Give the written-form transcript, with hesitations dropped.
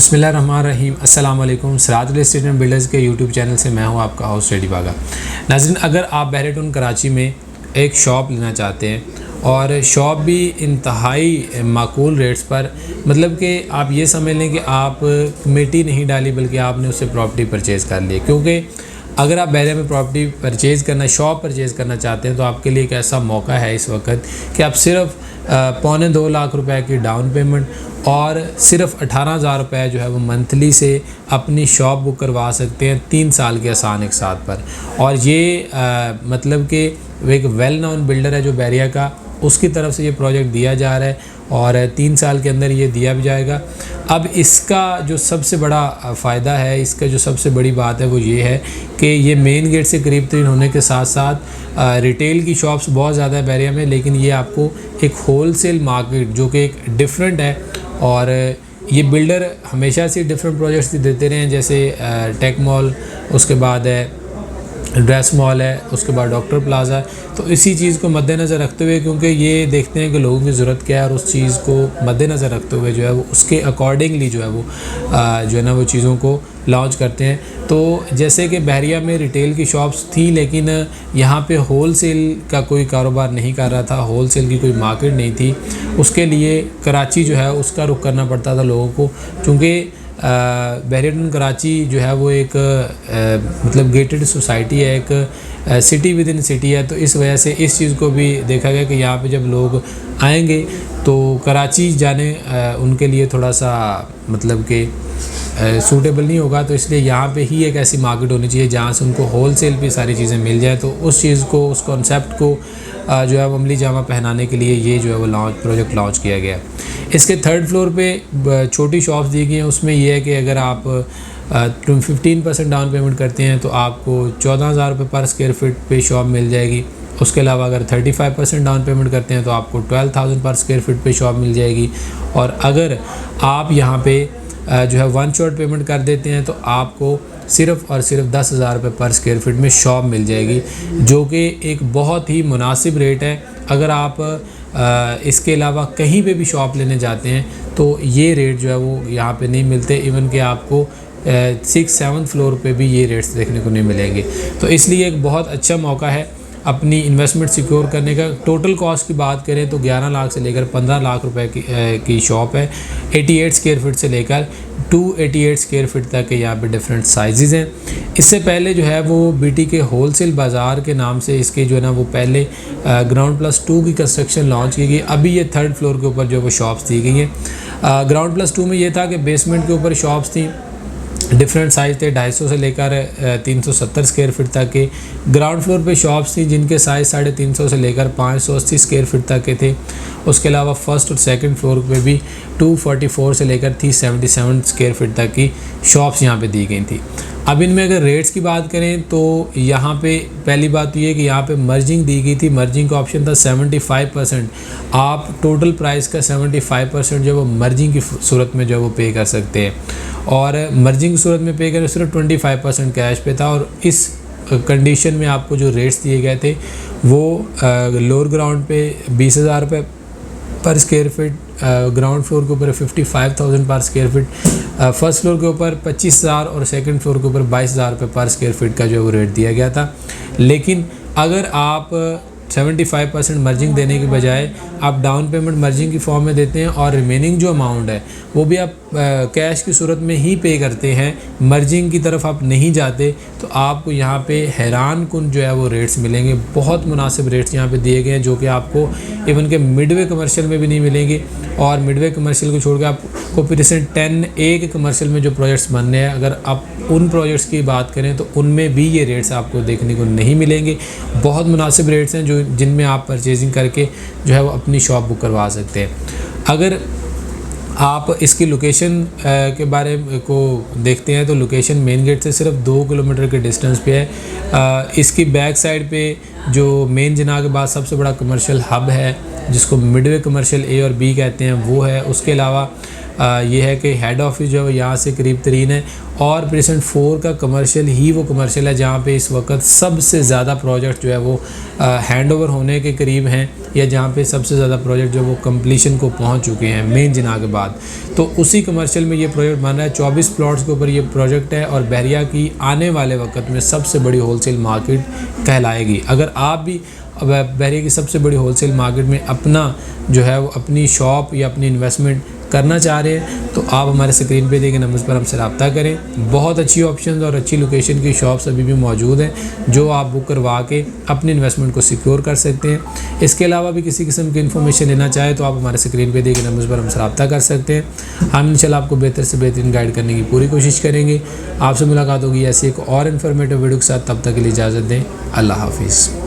बिस्मिल्लाहिर्रहमानिर्रहीम। अस्सलाम वालेकुम। Siraj real estate and builders के यूट्यूब चैनल से मैं हूं आपका होस्ट रेडी बागा। नाज़रीन, अगर आप बहरेटून कराची में एक शॉप लेना चाहते हैं और शॉप भी इंतहाई माकूल रेट्स पर, मतलब कि आप ये समझ लें कि आप कमेटी नहीं डाली बल्कि आपने उससे प्रॉपर्टी परचेज़ कर ली। क्योंकि अगर आप बहरे में प्रॉपर्टी परचेज़ करना, शॉप परचेज़ करना चाहते हैं तो आपके लिए एक ऐसा मौका है इस वक्त कि आप सिर्फ 1.25 लाख रुपए की डाउन पेमेंट और सिर्फ 18,000 रुपये जो है वो मंथली से अपनी शॉप बुक करवा सकते हैं 3 साल के आसान एक साथ पर। और ये मतलब कि एक वेल नोन बिल्डर है जो बहरिया का, उसकी तरफ से ये प्रोजेक्ट दिया जा रहा है और 3 साल के अंदर ये दिया भी जाएगा। अब इसका जो सबसे बड़ा फ़ायदा है, इसका जो सबसे बड़ी बात है वो ये है कि ये मेन गेट से करीब तरीन होने के साथ साथ रिटेल की शॉप्स बहुत ज़्यादा है बहरिया में, लेकिन ये आपको एक होलसेल मार्केट जो कि एक डिफरेंट है। और ये बिल्डर हमेशा से डिफरेंट प्रोजेक्ट्स देते रहे हैं, जैसे टेक मॉल, उसके बाद है ड्रेस मॉल है, उसके बाद डॉक्टर प्लाजा है। तो इसी चीज़ को मद्देनज़र रखते हुए, क्योंकि ये देखते हैं कि लोगों की ज़रूरत क्या है और उस चीज़ को मद्देनज़र रखते हुए जो है वो उसके अकॉर्डिंगली जो है वो वो चीज़ों को लॉन्च करते हैं। तो जैसे कि बहरिया में रिटेल की शॉप्स थी, लेकिन यहाँ पे होलसेल का कोई कारोबार नहीं कर रहा था, होलसेल की कोई मार्केट नहीं थी। उसके लिए कराची जो है उसका रुख करना पड़ता था लोगों को, क्योंकि बहरेटून कराची जो है वो एक मतलब गेटेड सोसाइटी है, एक सिटी विद इन सिटी है। तो इस वजह से इस चीज़ को भी देखा गया कि यहाँ पे जब लोग आएंगे तो कराची जाने उनके लिए थोड़ा सा मतलब कि सूटेबल नहीं होगा। तो इसलिए यहाँ पे ही एक ऐसी मार्केट होनी चाहिए जहाँ से उनको होलसेल पे सारी चीज़ें मिल जाए। तो उस चीज़ को, उस कॉन्सेप्ट को जो है वो अमली जामा पहनाने के लिए ये जो है वो प्रोजेक्ट लॉन्च किया गया। इसके 3rd फ्लोर पे छोटी शॉप्स दी गई हैं। उसमें यह है कि अगर आप 15% डाउन पेमेंट करते हैं तो आपको 14,000 रुपये पर स्क्वायर फीट पे शॉप मिल जाएगी। उसके अलावा अगर 35% डाउन पेमेंट करते हैं तो आपको 12,000 पर स्क्वायर फीट पे शॉप मिल जाएगी। और अगर आप यहाँ पे जो है 1 शॉट पेमेंट कर देते हैं तो आपको सिर्फ़ और सिर्फ 10,000 रुपये पर स्क्वायर फीट में शॉप मिल जाएगी, जो कि एक बहुत ही मुनासिब रेट है। अगर आप इसके अलावा कहीं पे भी शॉप लेने जाते हैं तो ये रेट जो है वो यहाँ पे नहीं मिलते। इवन कि आपको 6-7 फ्लोर पे भी ये रेट्स देखने को नहीं मिलेंगे। तो इसलिए एक बहुत अच्छा मौका है अपनी इन्वेस्टमेंट सिक्योर करने का। टोटल कॉस्ट की बात करें तो 11 लाख से लेकर 15 लाख रुपए की शॉप है। 88 स्क्वायर फीट से लेकर 288 स्क्वायर फीट तक के यहाँ पे डिफरेंट साइज़ हैं। इससे पहले जो है वो बीटी के होलसेल बाज़ार के नाम से इसके जो है ना वो पहले ग्राउंड प्लस 2 की कंस्ट्रक्शन लॉन्च की गई। अभी ये 3rd फ्लोर के ऊपर जो वो शॉप्स दी गई हैं। ग्राउंड प्लस 2 में ये था कि बेसमेंट के ऊपर शॉप्स थी, डिफरेंट साइज़ थे, 250 से लेकर 370 स्क्वायर फीट तक के। ग्राउंड फ्लोर पे शॉप्स थी जिनके साइज़ 350 से लेकर 580 स्क्वायर फीट तक के थे। उसके अलावा 1st और 2nd फ्लोर पे भी 244 से लेकर 377 स्क्वायर फीट तक की शॉप्स यहाँ पे दी गई थी। अब इनमें अगर रेट्स की बात करें तो यहाँ पे पहली बात तो ये कि यहाँ पे मर्जिंग दी गई थी। मर्जिंग का ऑप्शन था 75%। आप टोटल प्राइस का 75% जो वो मर्जिंग की सूरत में जो वो पे कर सकते हैं, और मर्जिंग की सूरत में पे करें सिर्फ 25% कैश पे था। और इस कंडीशन में आपको जो रेट्स दिए गए थे वो लोअर ग्राउंड पे 20,000 रुपये पर स्क्वायर फीट, ग्राउंड फ्लोर के ऊपर 55,000 पर स्क्वायर फीट, 1st फ्लोर के ऊपर 25,000 और 2nd फ्लोर के ऊपर 22,000 रुपये पर स्क्वायर फीट का जो वो रेट दिया गया था। लेकिन अगर आप 75% मर्जिंग देने के बजाय आप डाउन पेमेंट मर्जिंग की फॉर्म में देते हैं और रिमेनिंग जो अमाउंट है वो भी आप कैश की सूरत में ही पे करते हैं, मर्जिंग की तरफ आप नहीं जाते, तो आपको यहाँ पे हैरान कुन जो है वो रेट्स मिलेंगे। बहुत मुनासिब रेट्स यहाँ पे दिए गए हैं जो कि आपको इवन के मिडवे कमर्शियल में भी नहीं मिलेंगे। और मिडवे कमर्शियल को छोड़कर आपको फिर रिसेंट 10A के कमर्शियल में जो प्रोजेक्ट्स बन रहे हैं, अगर आप उन प्रोजेक्ट्स की बात करें तो उनमें भी ये रेट्स आपको देखने को नहीं मिलेंगे। बहुत मुनासिब रेट्स हैं जो जिनमें आप परचेजिंग करके जो है वो अपनी शॉप बुक करवा सकते हैं। अगर आप इसकी लोकेशन के बारे को देखते हैं तो लोकेशन मेन गेट से सिर्फ 2 किलोमीटर के डिस्टेंस पे है। इसकी बैक साइड पे जो मेन जिना के बाद सबसे बड़ा कमर्शियल हब है जिसको मिडवे कमर्शियल ए और बी कहते हैं वो है। उसके अलावा ये है कि हेड ऑफिस जो है यहाँ से करीब तरीन है और प्रेजेंट 4 का कमर्शियल ही वो कमर्शियल है जहाँ पे इस वक्त सबसे ज़्यादा प्रोजेक्ट जो है वो हैंड ओवर होने के करीब हैं या जहाँ पे सबसे ज़्यादा प्रोजेक्ट जो है वो कंप्लीशन को पहुँच चुके हैं मेन जिना के बाद। तो उसी कमर्शियल में ये प्रोजेक्ट बन रहा है, 24 प्लॉट्स के ऊपर ये प्रोजेक्ट है और बहरिया की आने वाले वक्त में सबसे बड़ी होलसेल मार्केट कहलाएगी। अगर आप भी बहरिया की सबसे बड़ी होलसेल मार्केट में अपना जो है वो अपनी शॉप या अपनी इन्वेस्टमेंट करना चाह रहे हैं तो आप हमारे स्क्रीन पे देखे नंबर पर हमसे रब्ता करें। बहुत अच्छी ऑप्शंस और अच्छी लोकेशन की शॉप्स अभी भी मौजूद हैं जो आप बुक करवा के अपनी इन्वेस्टमेंट को सिक्योर कर सकते हैं। इसके अलावा भी किसी किस्म की इन्फॉर्मेशन लेना चाहे तो आप हमारे स्क्रीन पे देखे नंबर पर हमसे रब्ता कर सकते हैं। हम इंशाल्लाह आपको बेहतर से बेहतरीन गाइड करने की पूरी कोशिश करेंगे। आपसे मुलाकात होगी ऐसी एक और इन्फॉर्मेटिव वीडियो के साथ, तब तक के लिए इजाज़त दें। अल्लाह हाफिज़।